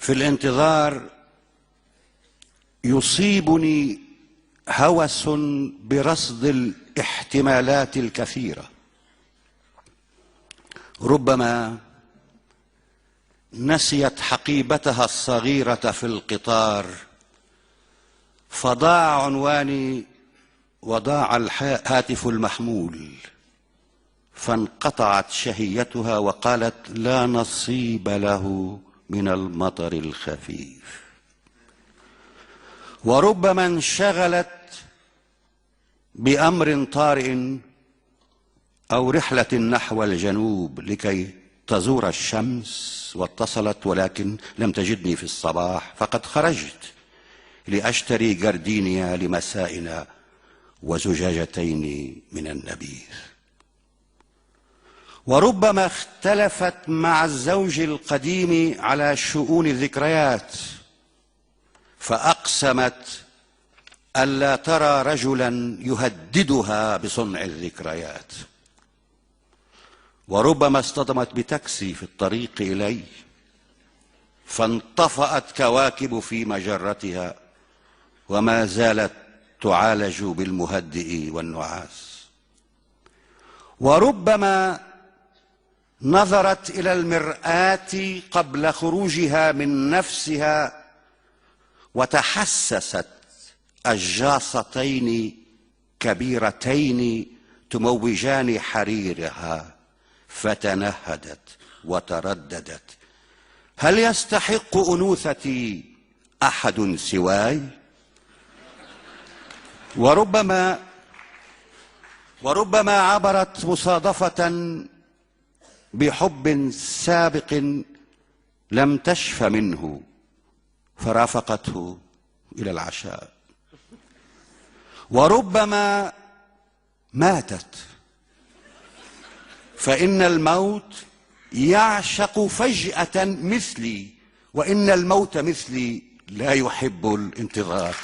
في الانتظار يصيبني هوس برصد الاحتمالات الكثيرة. ربما نسيت حقيبتها الصغيرة في القطار فضاع عنواني وضاع الهاتف المحمول، فانقطعت شهيتها وقالت لا نصيب له من المطر الخفيف. وربما انشغلت بأمر طارئ أو رحلة نحو الجنوب لكي تزور الشمس، واتصلت ولكن لم تجدني في الصباح، فقد خرجت لأشتري جردينيا لمسائنا وزجاجتين من النبيذ. وربما اختلفت مع الزوج القديم على شؤون الذكريات، فأقسمت ألا ترى رجلا يهددها بصنع الذكريات. وربما اصطدمت بتاكسي في الطريق إلي فانطفأت كواكب في مجرتها وما زالت تعالج بالمهدئ والنعاس. وربما نظرت إلى المرآة قبل خروجها من نفسها وتحسست الجاصتين كبيرتين تموجان حريرها، فتنهدت وترددت هل يستحق أنوثتي أحد سواي؟ وربما عبرت مصادفة بحب سابق لم تشف منه فرافقته إلى العشاء. وربما ماتت، فإن الموت يعشق فجأة مثلي، وإن الموت مثلي لا يحب الانتظار.